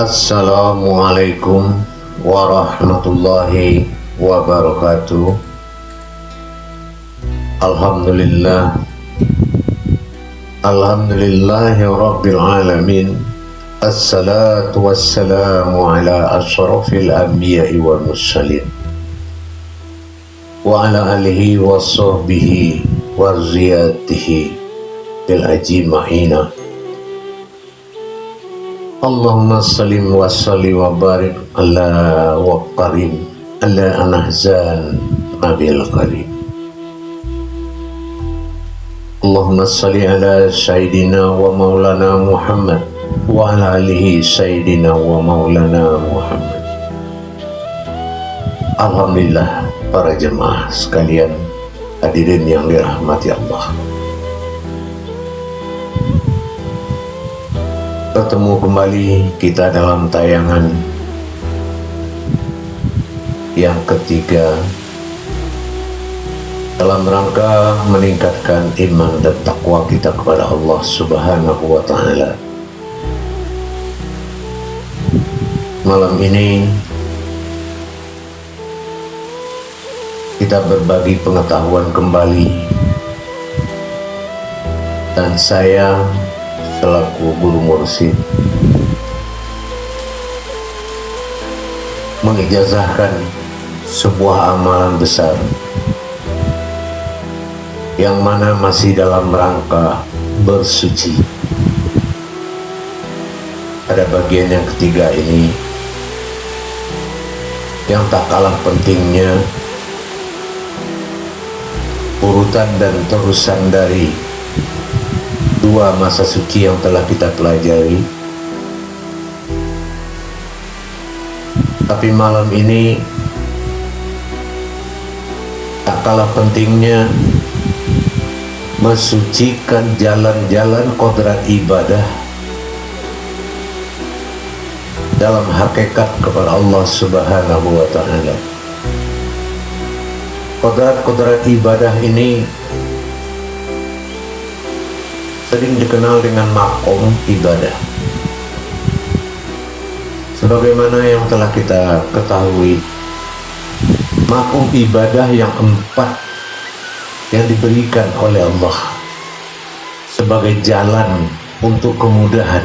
Assalamualaikum warahmatullahi wabarakatuh. Alhamdulillah, alhamdulillahi rabbil alamin. Assalatu wassalamu ala ashrafil anbiya'i wal mursalin wa ala alihi wa sahbihi wa ziyatihi bil ajma'ina. Allahumma sallim wa salli wa barik ala wa karim ala anahzan nabil karim. Allahumma salli ala sayyidina wa maulana Muhammad wa ala alihi sayyidina wa maulana Muhammad. Alhamdulillah, para jemaah sekalian, hadirin yang dirahmati Allah, bertemu kembali kita dalam tayangan yang ketiga dalam rangka meningkatkan iman dan takwa kita kepada Allah Subhanahu wa Ta'ala. Malam ini kita berbagi pengetahuan kembali, dan saya selaku guru mursyid mengijazahkan sebuah amalan besar yang mana masih dalam rangka bersuci. Pada bagian yang ketiga ini yang tak kalah pentingnya, urutan dan terusan dari dua masa suci yang telah kita pelajari. Tapi malam ini tak kalah pentingnya mensucikan jalan-jalan kodrat ibadah dalam hakikat kepada Allah Subhanahu wa Ta'ala. Kodrat-kodrat ibadah ini sering dikenal dengan makom ibadah. Sebagaimana yang telah kita ketahui, makom ibadah yang empat yang diberikan oleh Allah sebagai jalan untuk kemudahan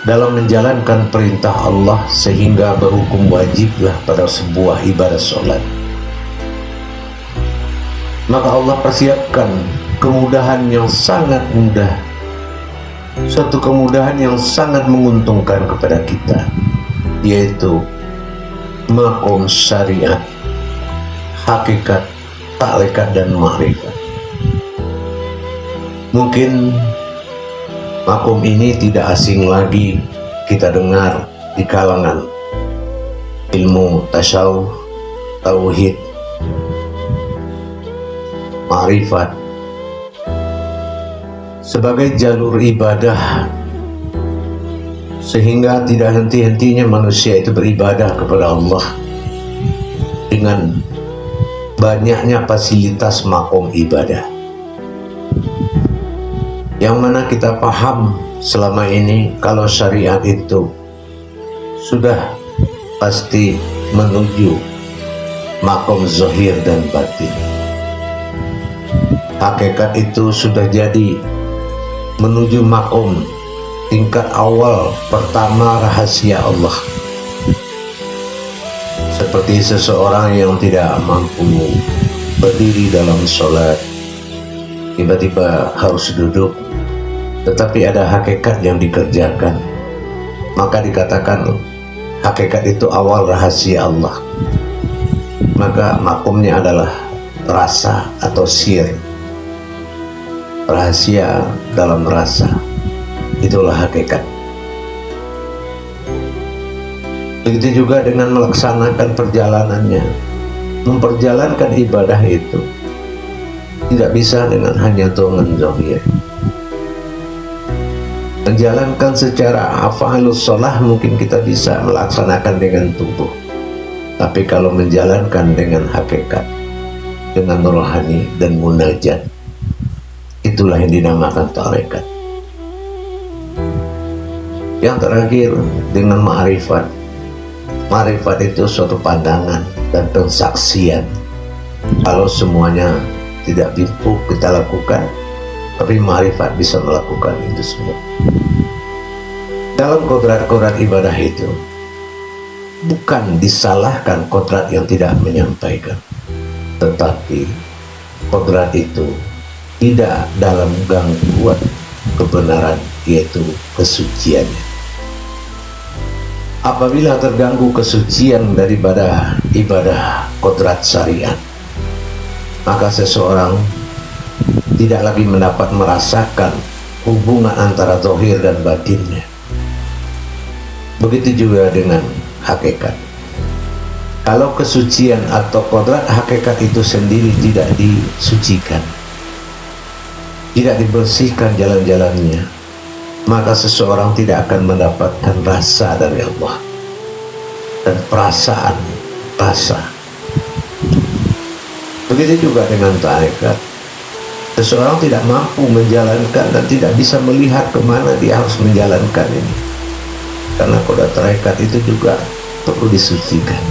dalam menjalankan perintah Allah, sehingga berhukum wajiblah pada sebuah ibadah sholat. Maka Allah persiapkan kemudahan yang sangat mudah, suatu kemudahan yang sangat menguntungkan kepada kita, yaitu makom syariat, hakikat, tarekat dan ma'rifat. Mungkin makom ini tidak asing lagi kita dengar di kalangan ilmu tasawuf, tauhid, ma'rifat, sebagai jalur ibadah, sehingga tidak henti-hentinya manusia itu beribadah kepada Allah dengan banyaknya fasilitas makom ibadah, yang mana kita paham selama ini kalau syariat itu sudah pasti menuju makom zahir dan batin. Hakikat itu sudah jadi menuju makom tingkat awal pertama rahasia Allah. Seperti seseorang yang tidak mampu berdiri dalam sholat, tiba-tiba harus duduk, tetapi ada hakikat yang dikerjakan, maka dikatakan hakikat itu awal rahasia Allah. Maka makomnya adalah rasa atau sir, rahasia dalam rasa, itulah hakikat. Begitu juga dengan melaksanakan perjalanannya, memperjalankan ibadah itu tidak bisa dengan hanya dengan zahir. Menjalankan secara af'alus sholah mungkin kita bisa melaksanakan dengan tubuh, tapi kalau menjalankan dengan hakikat, dengan rohani dan munajat, itulah yang dinamakan tarekat. Yang terakhir dengan ma'rifat. Ma'rifat itu suatu pandangan dan pensaksian. Kalau semuanya tidak bisa kita lakukan, tapi ma'rifat bisa melakukan itu semua. Dalam kodrat-kodrat ibadah itu bukan disalahkan kodrat yang tidak menyampaikan, tetapi kodrat itu tidak dalam gangguan kebenaran, yaitu kesuciannya. Apabila terganggu kesucian daripada ibadah kodrat syariat, maka seseorang tidak lagi mendapat merasakan hubungan antara zahir dan batinnya. Begitu juga dengan hakikat. Kalau kesucian atau kodrat hakikat itu sendiri tidak disucikan, tidak dibersihkan jalan-jalannya, maka seseorang tidak akan mendapatkan rasa dari Allah dan perasaan rasa. Begitu juga dengan tarekat. Seseorang tidak mampu menjalankan dan tidak bisa melihat kemana dia harus menjalankan ini, karena kodrat tarekat itu juga perlu disucikan.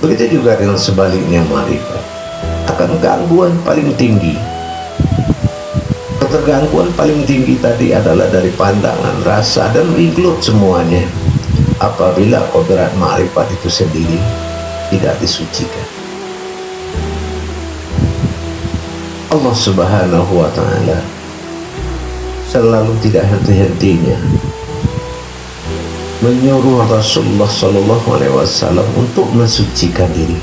Begitu juga dengan sebaliknya ma'rifat. Akan gangguan paling tinggi, ketergangguan paling tinggi tadi adalah dari pandangan, rasa, dan include semuanya. Apabila kodrat ma'rifat itu sendiri tidak disucikan, Allah Subhanahu wa Ta'ala selalu tidak henti-hentinya menyuruh Rasulullah Sallallahu Alaihi Wasallam untuk mensucikan diri.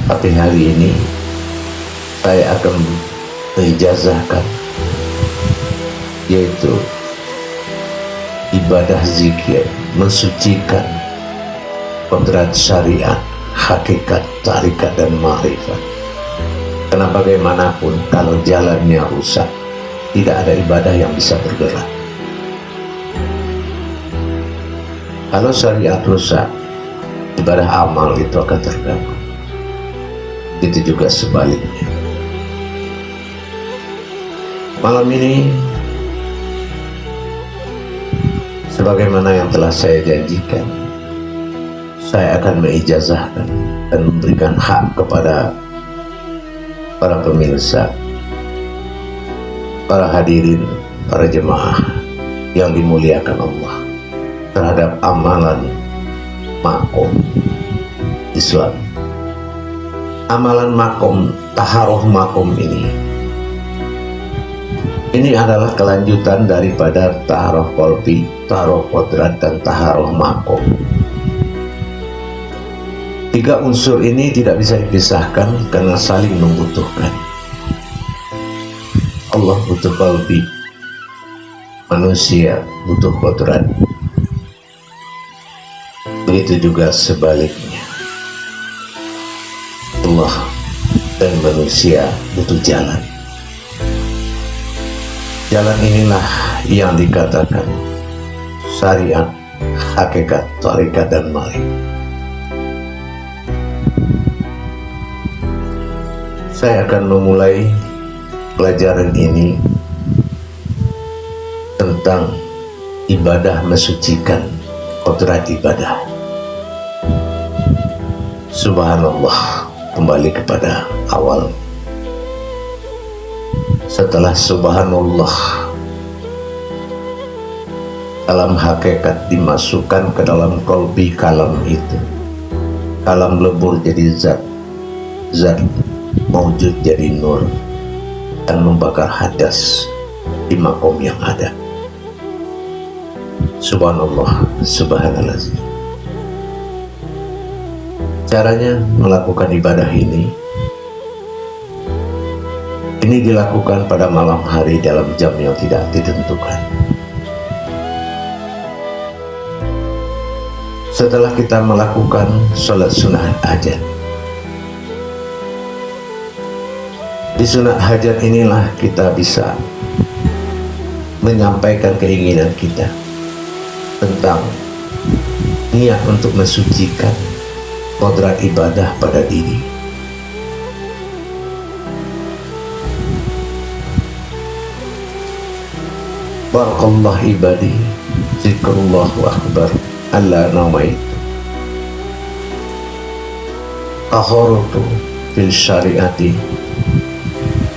Tapi hari ini saya akan mengijazahkan, yaitu ibadah zikir, mensucikan kodrat syariat, hakikat, tarikat, dan ma'rifat. Karena bagaimanapun kalau jalannya rusak, tidak ada ibadah yang bisa bergerak. Kalau syariat rusak, ibadah amal itu akan terganggu. Itu juga sebaliknya. Malam ini, sebagaimana yang telah saya janjikan, saya akan mengijazahkan dan memberikan hak kepada para pemirsa, para hadirin, para jemaah yang dimuliakan Allah, terhadap amalan makom Islam. Amalan makom, taharoh makom ini adalah kelanjutan daripada taharoh kolbi, taharoh kodrat, dan taharoh makom. Tiga unsur ini tidak bisa dipisahkan karena saling membutuhkan. Allah butuh kolbi, manusia butuh kodrat. Begitu juga sebaliknya. Allah dan manusia butuh jalan. Jalan inilah yang dikatakan syariat, hakikat, tarikat, dan ma'rifat. Saya akan memulai pelajaran ini tentang ibadah mensucikan kodrat ibadah. Subhanallah, kembali kepada awal. Setelah subhanallah, dalam hakikat dimasukkan ke dalam kolbi kalam itu. Kalam lebur jadi zat, zat mawjud jadi nur, dan membakar hadas di makom yang ada. Subhanallah, subhanallah. Caranya melakukan ibadah ini dilakukan pada malam hari dalam jam yang tidak ditentukan. Setelah kita melakukan sholat sunat hajat, di sunat hajat inilah kita bisa menyampaikan keinginan kita tentang niat untuk mensucikan kodrat ibadah pada diri. Barakallah ibadi, zikrullahu akbar, alla namait akharutu fil syariati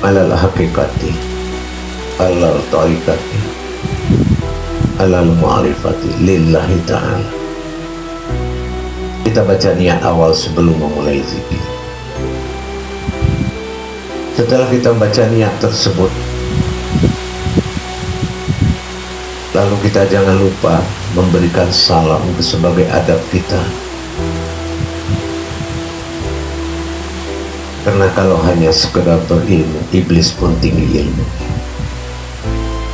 alal haqiqati alal ta'ikati alal ma'rifati lillahi ta'ala. Kita baca niat awal sebelum memulai zikir. Setelah kita baca niat tersebut, lalu kita jangan lupa memberikan salam sebagai adab kita. Karena kalau hanya sekedar berilmu, iblis pun tinggi ilmu.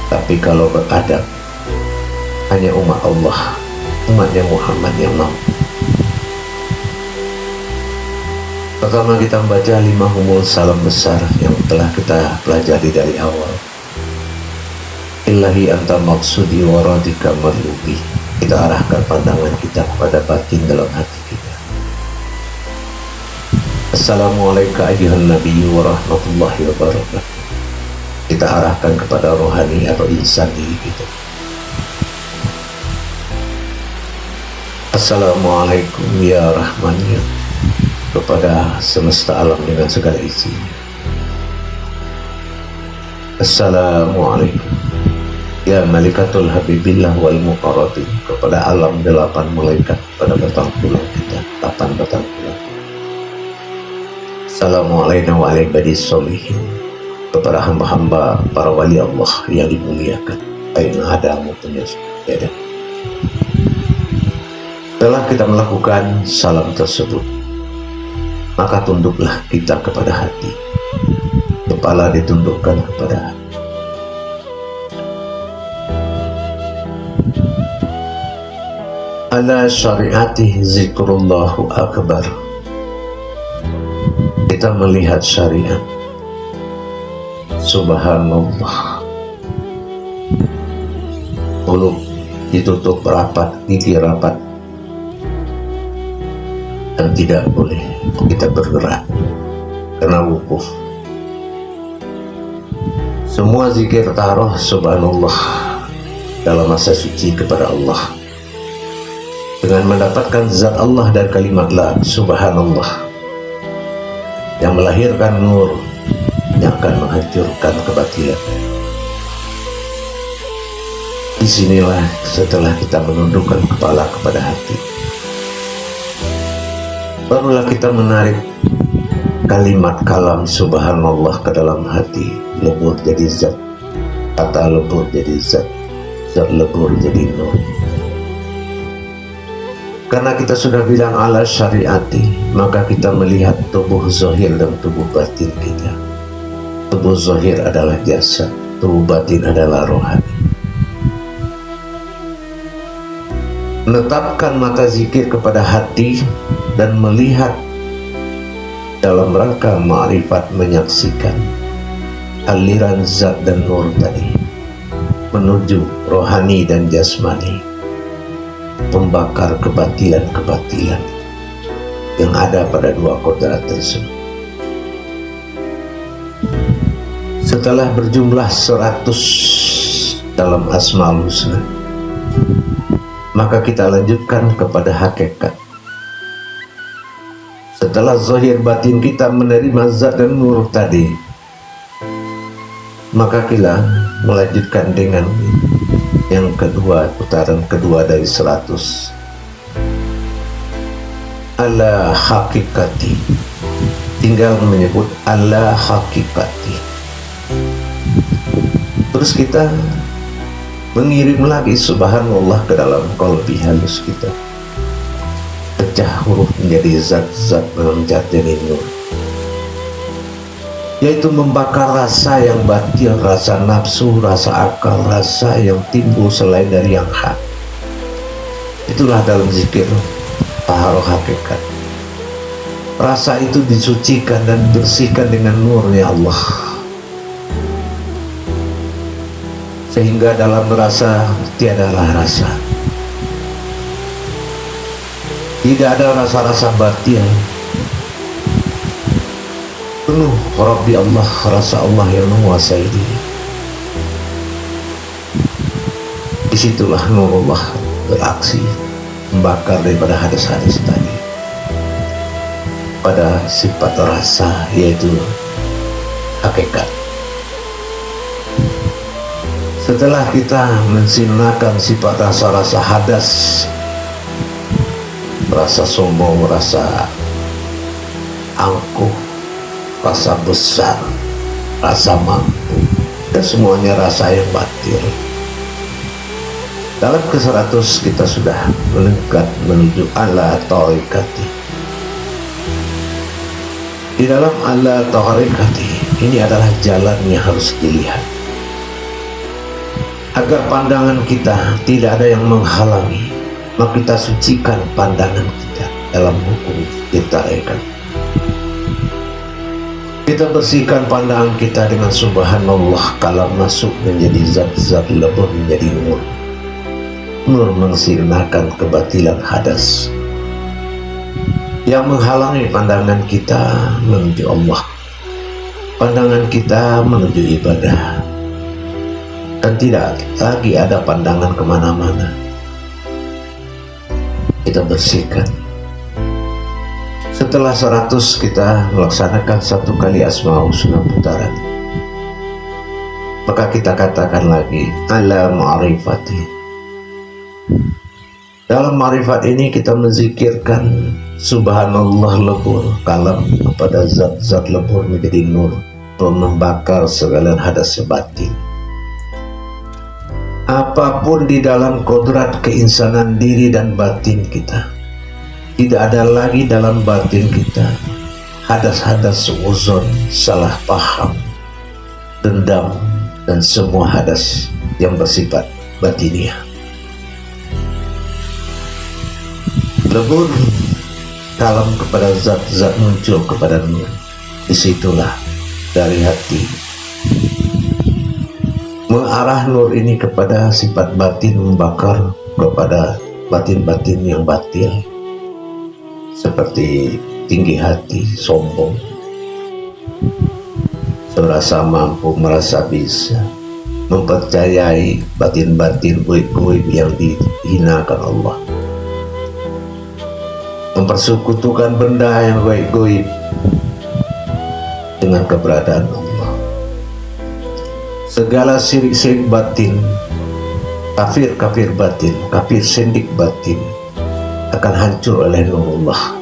Tapi kalau beradab, hanya umat Allah, umatnya Muhammad yang mampu. Pertama kita membaca 5 humul salam besar yang telah kita pelajari dari awal. Ilahi anta maksudi waradika marlubi. Kita arahkan pandangan kita kepada batin dalam hati kita. Assalamualaikum ayuhan nabi warahmatullahi wabarakatuh. Kita arahkan kepada rohani atau insan diri kita. Assalamualaikum ya rahman ya, kepada semesta alam dengan segala isinya. Assalamualaikum ya malikatul habibillah wal muqarrabin, kepada alam 8 malaikat pada batang tulang kita, 8 batang tulang. Assalamualaikum wa ala ibadis sholihin, kepada hamba-hamba para wali Allah yang dimuliakan, baik yang ada maupun yang tidak ada. Setelah kita melakukan salam tersebut, maka tunduklah kita kepada hati. Kepala ditundukkan kepada hati. Ala syariatih zikrullahu akbar. Kita melihat syariat. Subhanallah. Mulut ditutup rapat, gigi rapat, dan tidak boleh kita bergerak karena wukuf. Semua zikir taruh subhanallah dalam masa suci kepada Allah, dengan mendapatkan zat Allah dan kalimat la subhanallah yang melahirkan nur yang akan menghancurkan kebatilan. Disinilah setelah kita menundukkan kepala kepada hati, barulah kita menarik kalimat kalam subhanallah ke dalam hati. Lebur jadi zat, kata lebur jadi zat, zat lebur jadi nur. Karena kita sudah bilang ala syariati, maka kita melihat tubuh zahir dan tubuh batin kita. Tubuh zahir adalah jasad, tubuh batin adalah rohani. Menetapkan mata zikir kepada hati dan melihat dalam rangka ma'rifat, menyaksikan aliran zat dan nur tadi menuju rohani dan jasmani, membakar kebatilan-kebatilan yang ada pada dua kodrat tersebut. Setelah berjumlah 100 dalam Asmaul Husna, maka kita lanjutkan kepada hakikat. Setelah zahir batin kita menerima zat dan nur tadi, maka kita melanjutkan dengan yang kedua, putaran kedua dari 100. Ala hakikati, tinggal menyebut ala hakikati. Terus kita mengirim lagi subhanallah ke dalam qalbi halus kita, pecah huruf menjadi zat-zat menjadi jadi nur, yaitu membakar rasa yang batil, rasa nafsu, rasa akal, rasa yang timbul selain dari yang hak. Itulah dalam zikir taharoh hakikat. Rasa itu disucikan dan dibersihkan dengan nurnya Allah, sehingga dalam rasa tiadalah rasa, tidak ada rasa-rasa batil. Penuh Rabbi Allah, rasa Allah yang menguasai diri. Disitulah nurullah beraksi, membakar daripada hadas-hadas tadi pada sifat rasa, yaitu hakikat. Setelah kita mensinakan sifat rasa-rasa hadas, rasa sombong, rasa angkuh, rasa besar, rasa mampu, dan semuanya rasa yang batil. Dalam ke-100 kita sudah meningkat menuju ala tariqati. Di dalam ala tariqati ini adalah jalan yang harus dilihat, agar pandangan kita tidak ada yang menghalangi. Maka kita sucikan pandangan kita dalam hukum tariqat. Kita bersihkan pandangan kita dengan subhanallah, kalau masuk menjadi zat-zat lebur menjadi nur. Nur mensirnakan kebatilan hadas yang menghalangi pandangan kita menuju Allah, pandangan kita menuju ibadah, dan tidak lagi ada pandangan kemana-mana. Kita bersihkan. Setelah 100 kita melaksanakan 1 kali Asmaul Husna putaran, maka kita katakan lagi ala ma'rifati. Dalam ma'rifat ini kita menzikirkan subhanallah lebur, kalam kepada zat-zat lebur menjadi nur, membakar segala hadas batin. Apapun di dalam kodrat keinsanan diri dan batin kita, tidak ada lagi dalam batin kita hadas-hadas uzon, salah paham, dendam, dan semua hadas yang bersifat batiniah. Lebur kalam kepada zat-zat muncul kepada nur. Disitulah dari hati mengarah nur ini kepada sifat batin, membakar kepada batin-batin yang batil, seperti tinggi hati, sombong, merasa mampu, merasa bisa, mempercayai batin-batin goib-goib yang dihinakan Allah, mempersekutukan benda yang goib-goib dengan keberadaan Allah. Segala syirik-syirik batin, kafir-kafir batin, kafir sindik batin akan hancur oleh nurullah.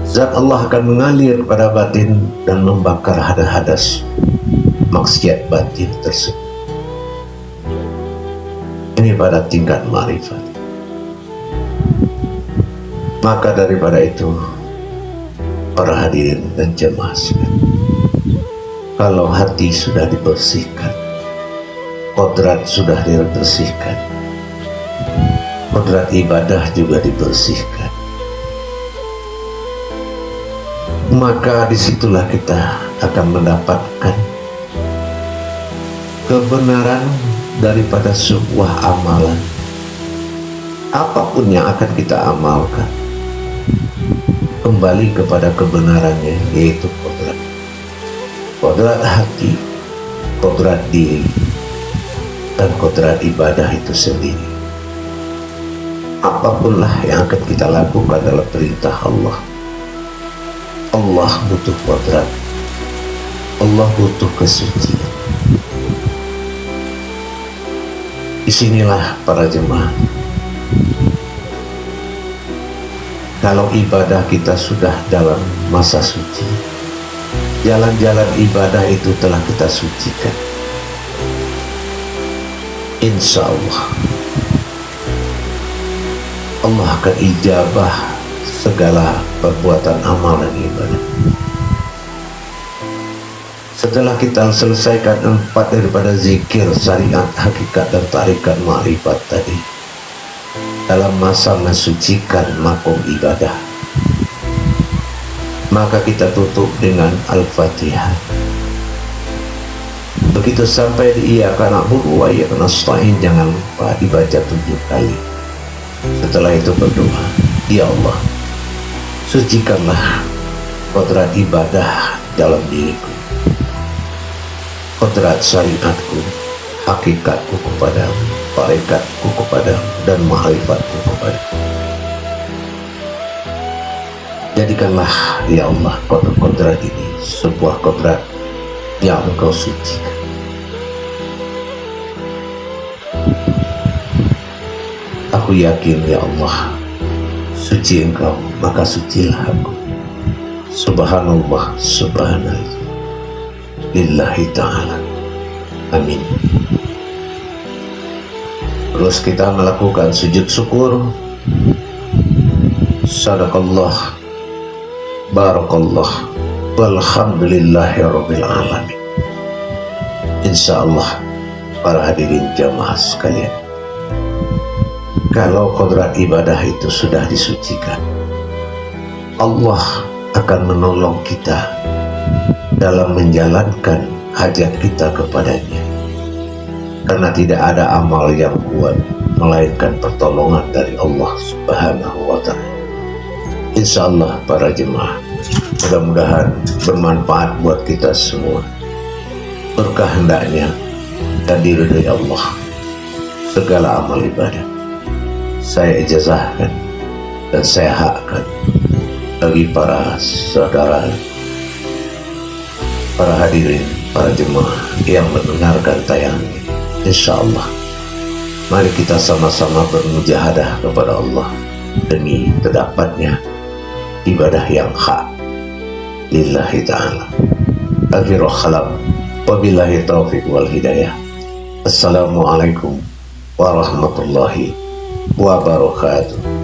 Zat Allah akan mengalir pada batin dan membakar hadas-hadas maksiat batin tersebut. Ini pada tingkat ma'rifat. Maka daripada itu, para hadirin dan jemaah sekalian, kalau hati sudah dibersihkan, kodrat sudah dibersihkan, kodrat ibadah juga dibersihkan, maka disitulah kita akan mendapatkan kebenaran daripada sebuah amalan. Apapun yang akan kita amalkan, kembali kepada kebenarannya, yaitu kodrat. Kodrat hati, kodrat diri, dan kodrat ibadah itu sendiri. Apapunlah yang akan kita lakukan dalam perintah Allah, Allah butuh kodrat, Allah butuh kesucian. Disinilah para jemaah, kalau ibadah kita sudah dalam masa suci, jalan-jalan ibadah itu telah kita sucikan, insya Allah Allah akan ijabah segala perbuatan amalan ibadah. Setelah kita selesaikan 4 daripada zikir, syariat, hakikat, dan tarikat ma'rifat tadi, dalam masa mensucikan makom ibadah, maka kita tutup dengan Al-Fatihah. Begitu sampai di iyyaka na'budu wa iyyaka nasta'in, jangan lupa dibaca 7 kali. Setelah itu berdoa, ya Allah, sucikanlah kodrat ibadah dalam diriku, kodrat syariatku, hakikatku kepadamu. tarekatku kepada dan ma'rifatku kepada. Jadikanlah ya Allah kodrat ini sebuah kodrat yang Engkau sucikan. Aku yakin ya Allah, suci Engkau, maka sucilah aku. Subhanallah, subhanallah, lillahi ta'ala. Amin. Terus kita melakukan sujud syukur. Sadaqallah, barakallah, walhamdulillahi rabbil alamin. Insyaallah para hadirin jamaah sekalian, kalau kodrat ibadah itu sudah disucikan, Allah akan menolong kita dalam menjalankan hajat kita kepadanya, karena tidak ada amal yang kuat melainkan pertolongan dari Allah Subhanahu wa ta'ala. Insyaallah para jemaah, mudah-mudahan bermanfaat buat kita semua. Berkah hendaknya dan diridhai Allah segala amal ibadah. Saya ijazahkan dan saya hakkan bagi para saudara, para hadirin, para jemaah yang mendengarkan tayangan ini. Insyaallah, mari kita sama-sama bermujahadah kepada Allah demi terdapatnya ibadah yang hak lillahi ta'ala. Akhirul khalam, wabillahi taufiq wal hidayah. Assalamualaikum warahmatullahi wabarakatuh.